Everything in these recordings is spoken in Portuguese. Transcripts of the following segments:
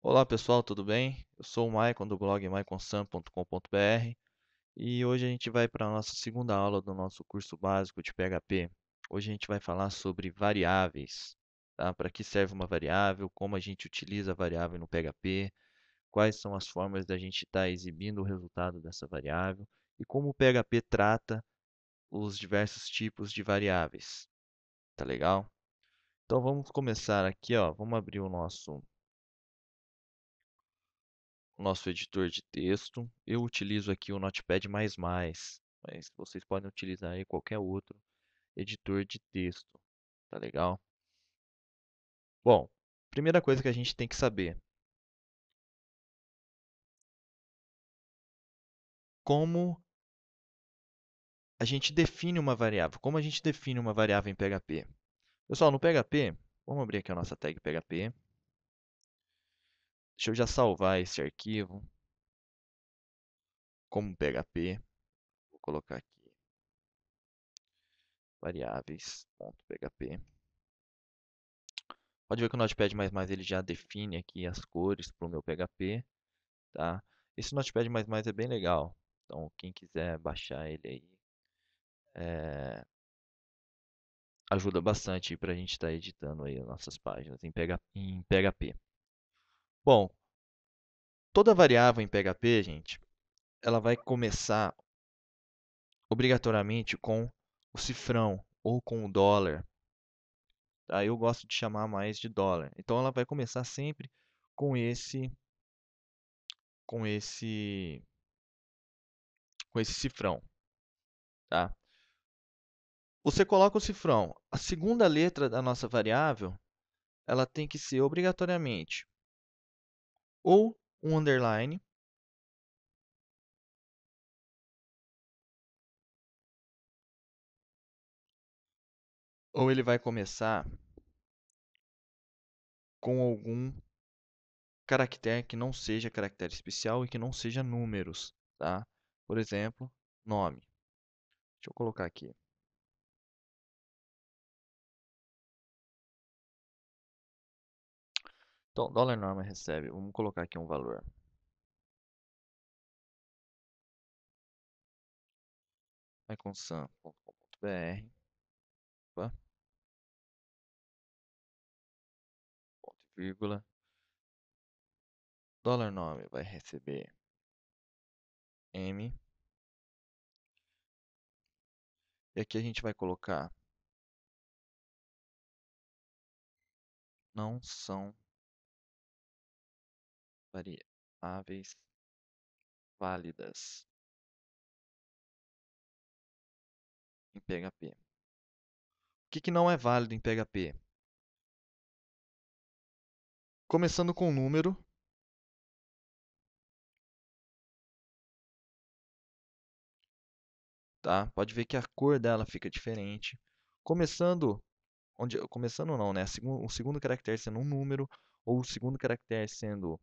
Olá pessoal, tudo bem? Eu sou o Maicon do blog maiconsan.com.br e hoje a gente vai para a nossa segunda aula do nosso curso básico de PHP. Hoje a gente vai falar sobre variáveis, tá? Para que serve uma variável, como a gente utiliza a variável no PHP, quais são as formas da gente estar exibindo o resultado dessa variável e como o PHP trata os diversos tipos de variáveis. Tá legal? Então vamos começar aqui, ó. Vamos abrir o nosso editor de texto. Eu utilizo aqui o Notepad++, mas vocês podem utilizar aí qualquer outro editor de texto, tá legal? Bom, primeira coisa que a gente tem que saber, como a gente define uma variável. Como a gente define uma variável em PHP? Pessoal, no PHP, vamos abrir aqui a nossa tag PHP. Deixa eu já salvar esse arquivo como PHP. Vou colocar aqui variáveis.php. Pode ver que o Notepad++ ele já define aqui as cores para o meu PHP, tá? Esse Notepad++ é bem legal, então quem quiser baixar ele aí, ajuda bastante para a gente estar editando aí as nossas páginas em PHP. Bom, toda variável em PHP, gente, ela vai começar obrigatoriamente com o cifrão ou com o dólar, tá? Eu gosto de chamar mais de dólar. Então ela vai começar sempre com com esse, com esse cifrão, tá? Você coloca o cifrão. A segunda letra da nossa variável, ela tem que ser obrigatoriamente ou um underline, ou ele vai começar com algum caractere que não seja caractere especial e que não seja números, tá? Por exemplo, nome. Deixa eu colocar aqui. Então, dólar norma recebe. Vamos colocar aqui um valor. iconsan.com.br, opa, ponto e vírgula. Dólar nome vai receber M. E aqui a gente vai colocar não são variáveis válidas em PHP. O que não é válido em PHP? Começando com número, tá? Pode ver que a cor dela fica diferente. Começando não, né? O segundo caractere sendo um número ou o segundo caractere sendo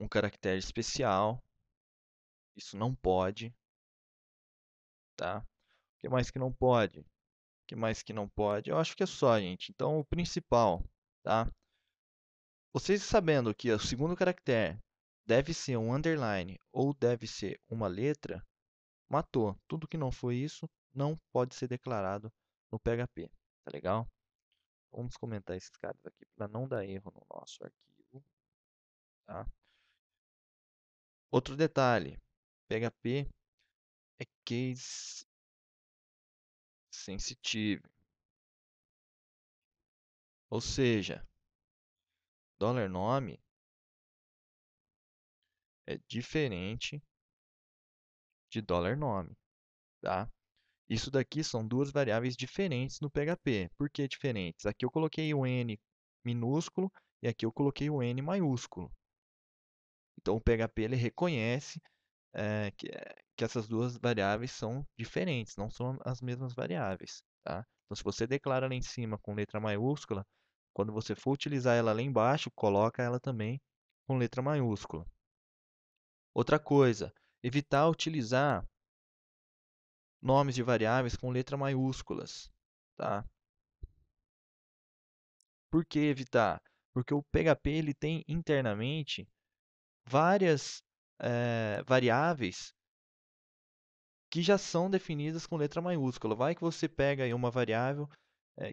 um caractere especial. Isso não pode, tá? O que mais que não pode? O que mais que não pode? Eu acho que é só, gente. Então, o principal, tá? Vocês sabendo que o segundo caractere deve ser um underline ou deve ser uma letra, matou. Tudo que não foi isso não pode ser declarado no PHP, tá legal? Vamos comentar esses caras aqui para não dar erro no nosso arquivo, tá? Outro detalhe, PHP é case sensitive, ou seja, dollar $nome é diferente de dollar $nome, tá? Isso daqui são duas variáveis diferentes no PHP. Por que diferentes? Aqui eu coloquei o n minúsculo e aqui eu coloquei o n maiúsculo. Então o PHP ele reconhece que essas duas variáveis são diferentes, não são as mesmas variáveis, tá? Então se você declara lá em cima com letra maiúscula, quando você for utilizar ela lá embaixo, coloca ela também com letra maiúscula. Outra coisa, evitar utilizar nomes de variáveis com letra maiúsculas, tá? Por que evitar? Porque o PHP ele tem internamente várias variáveis que já são definidas com letra maiúscula. Vai que você pega aí uma variável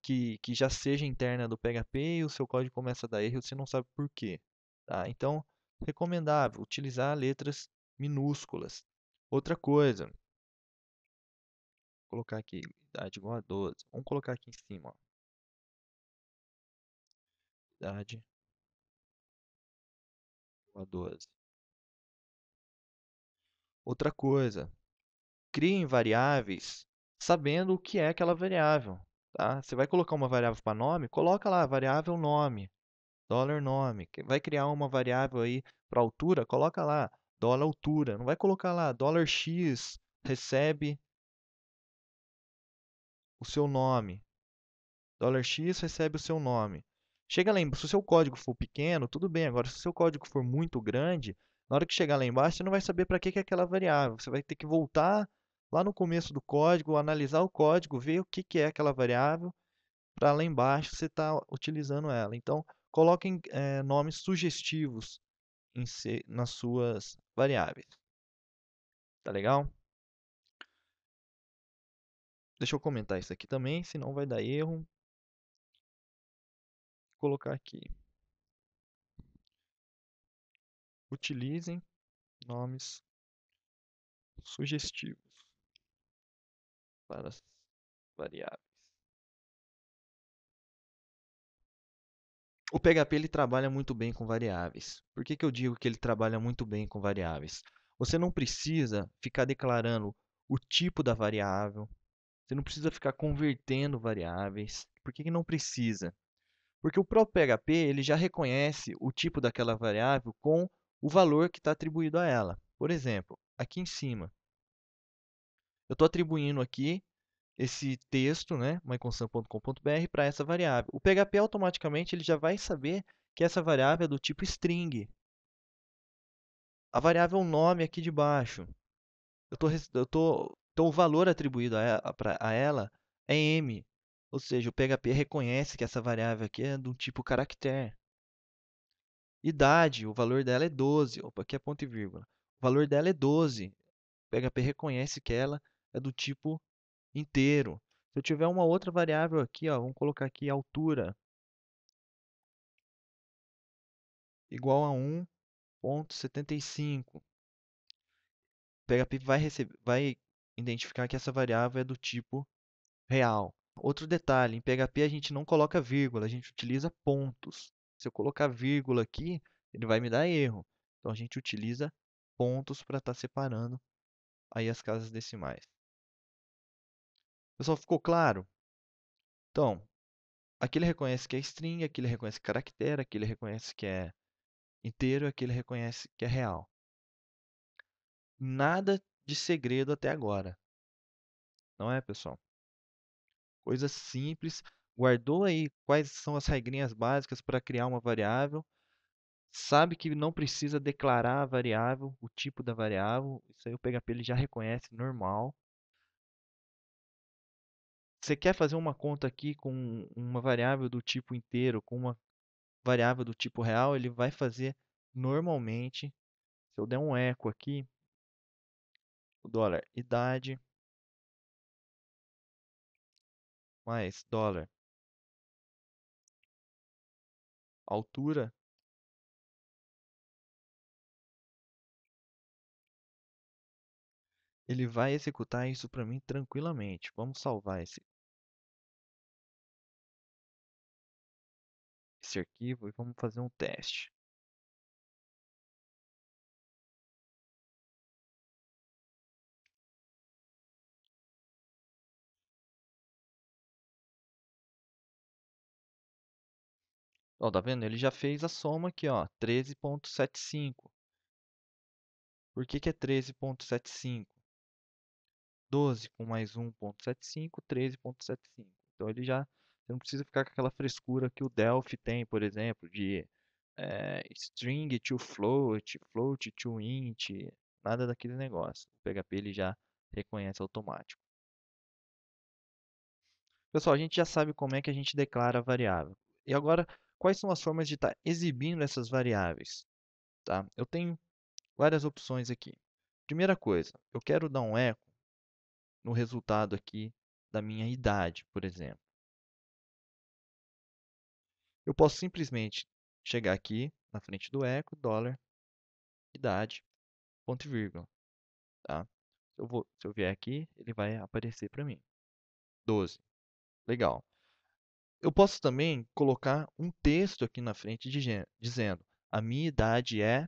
que já seja interna do PHP e o seu código começa a dar erro e você não sabe por quê. Tá? Então, recomendável utilizar letras minúsculas. Outra coisa, vou colocar aqui, idade igual a 12. Vamos colocar aqui em cima, ó, idade igual a 12. Outra coisa, criem variáveis sabendo o que é aquela variável. Tá? Você vai colocar uma variável para nome, coloca lá, variável nome, dólar nome. Vai criar uma variável aí para altura, coloca lá, dólar altura. Não vai colocar lá, dólar x recebe o seu nome. Dólar x recebe o seu nome. Chega lá embaixo, se o seu código for pequeno, tudo bem. Agora, se o seu código for muito grande, na hora que chegar lá embaixo, você não vai saber para que é aquela variável. Você vai ter que voltar lá no começo do código, analisar o código, ver o que é aquela variável, para lá embaixo você estar utilizando ela. Então, coloquem nomes sugestivos nas suas variáveis. Tá legal? Deixa eu comentar isso aqui também, senão vai dar erro. Vou colocar aqui. Utilizem nomes sugestivos para as variáveis. O PHP ele trabalha muito bem com variáveis. Por que que eu digo que ele trabalha muito bem com variáveis? Você não precisa ficar declarando o tipo da variável, você não precisa ficar convertendo variáveis. Por que que não precisa? Porque o próprio PHP ele já reconhece o tipo daquela variável com o valor que está atribuído a ela. Por exemplo, aqui em cima, eu estou atribuindo aqui esse texto, né, myconstant.com.br, para essa variável. O PHP automaticamente ele já vai saber que essa variável é do tipo string. A variável nome aqui de baixo, então o valor atribuído a ela é m. Ou seja, o PHP reconhece que essa variável aqui é do tipo caractere. Idade, o valor dela é 12. Opa, aqui é ponto e vírgula. O valor dela é 12. O PHP reconhece que ela é do tipo inteiro. Se eu tiver uma outra variável aqui, ó, vamos colocar aqui altura igual a 1,75. O PHP vai identificar que essa variável é do tipo real. Outro detalhe, em PHP a gente não coloca vírgula, a gente utiliza pontos. Se eu colocar vírgula aqui, ele vai me dar erro. Então a gente utiliza pontos para estar separando aí as casas decimais. Pessoal, ficou claro? Então, aqui ele reconhece que é string, aqui ele reconhece caractere, aqui ele reconhece que é inteiro, aqui ele reconhece que é real. Nada de segredo até agora, não é, pessoal? Coisa simples. Guardou aí quais são as regrinhas básicas para criar uma variável. Sabe que não precisa declarar a variável, o tipo da variável. Isso aí o PHP ele já reconhece normal. Você quer fazer uma conta aqui com uma variável do tipo inteiro, com uma variável do tipo real, ele vai fazer normalmente. Se eu der um eco aqui, o dólar idade mais dólar altura, ele vai executar isso para mim tranquilamente. Vamos salvar esse arquivo e vamos fazer um teste. Ó, tá vendo? Ele já fez a soma aqui, ó, 13,75. Por que que é 13,75? 12 com mais 1,75, 13,75. Então ele já, você não precisa ficar com aquela frescura que o Delphi tem, por exemplo, de string to float, float to int, nada daquele negócio. O PHP ele já reconhece automático. Pessoal, a gente já sabe como é que a gente declara a variável. E agora, quais são as formas de estar exibindo essas variáveis? Tá? Eu tenho várias opções aqui. Primeira coisa, eu quero dar um eco no resultado aqui da minha idade, por exemplo. Eu posso simplesmente chegar aqui na frente do eco, dólar, idade, ponto e vírgula. Tá? Se eu vier aqui, ele vai aparecer para mim. 12. Legal. Eu posso também colocar um texto aqui na frente dizendo a minha idade é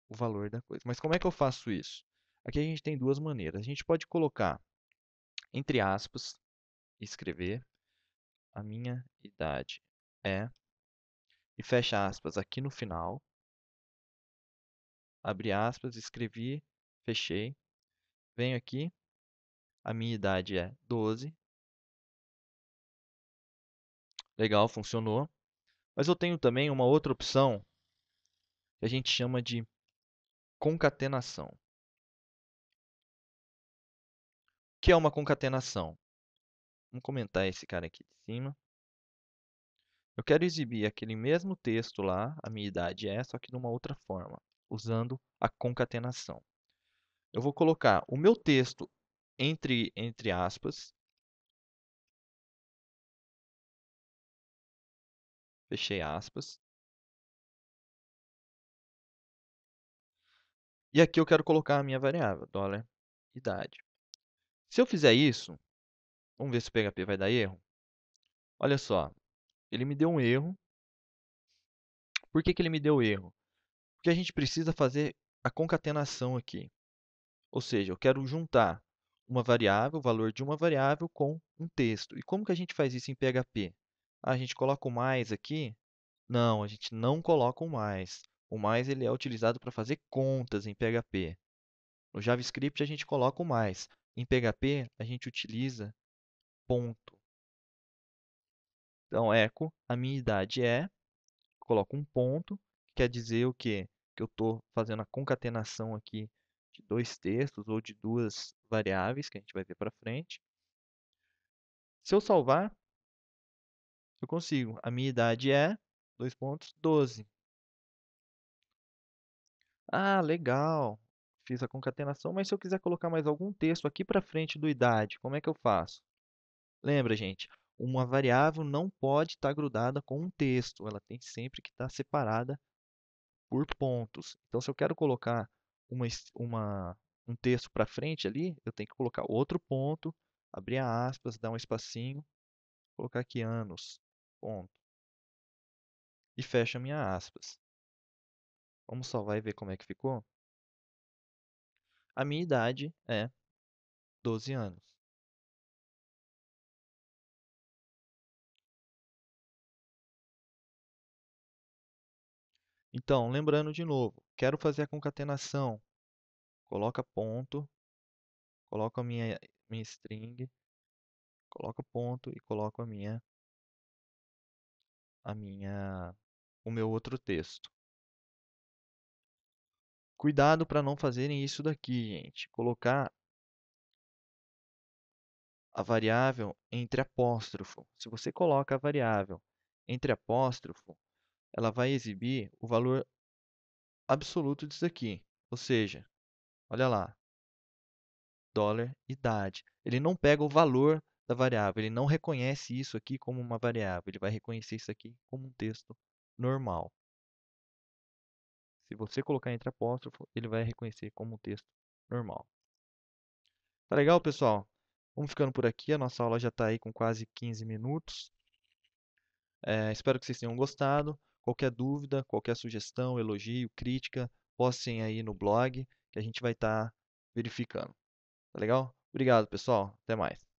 o valor da coisa. Mas como é que eu faço isso? Aqui a gente tem duas maneiras. A gente pode colocar entre aspas, escrever a minha idade é, e fecha aspas aqui no final, abre aspas, escrevi, fechei, venho aqui, a minha idade é 12, legal, funcionou. Mas eu tenho também uma outra opção que a gente chama de concatenação. O que é uma concatenação? Vamos comentar esse cara aqui de cima. Eu quero exibir aquele mesmo texto lá, a minha idade é, só que de uma outra forma, usando a concatenação. Eu vou colocar o meu texto entre aspas, fechei aspas, e aqui eu quero colocar a minha variável, dólar idade. Se eu fizer isso, vamos ver se o PHP vai dar erro. Olha só, ele me deu um erro. Por que que ele me deu erro? Porque a gente precisa fazer a concatenação aqui. Ou seja, eu quero juntar uma variável, o valor de uma variável com um texto. E como que a gente faz isso em PHP? A gente coloca o mais aqui? Não, a gente não coloca o mais. O mais ele é utilizado para fazer contas em PHP. No JavaScript a gente coloca o mais. Em PHP a gente utiliza ponto. Então, echo, a minha idade é, coloco um ponto, que quer dizer o quê? Que eu estou fazendo a concatenação aqui de dois textos ou de duas variáveis, que a gente vai ver para frente. Se eu salvar, eu consigo. A minha idade é, dois pontos, 12. Ah, legal. Fiz a concatenação, mas se eu quiser colocar mais algum texto aqui para frente do idade, como é que eu faço? Lembra, gente, uma variável não pode estar grudada com um texto, ela tem sempre que estar separada por pontos. Então, se eu quero colocar um texto para frente ali, eu tenho que colocar outro ponto, abrir aspas, dar um espacinho, colocar aqui anos, ponto, e fecha minha aspas. Vamos salvar e ver como é que ficou? A minha idade é 12 anos. Então, lembrando de novo, quero fazer a concatenação. Coloca ponto, coloco a minha string, coloco ponto e coloco o meu outro texto. Cuidado para não fazerem isso daqui, gente. Colocar a variável entre apóstrofo. Se você coloca a variável entre apóstrofo, ela vai exibir o valor absoluto disso aqui. Ou seja, olha lá, dólar idade. Ele não pega o valor da variável, ele não reconhece isso aqui como uma variável, ele vai reconhecer isso aqui como um texto normal. Se você colocar entre apóstrofo, ele vai reconhecer como um texto normal. Tá legal, pessoal? Vamos ficando por aqui. A nossa aula já está aí com quase 15 minutos. Espero que vocês tenham gostado. Qualquer dúvida, qualquer sugestão, elogio, crítica, postem aí no blog que a gente vai estar verificando. Tá legal? Obrigado, pessoal. Até mais.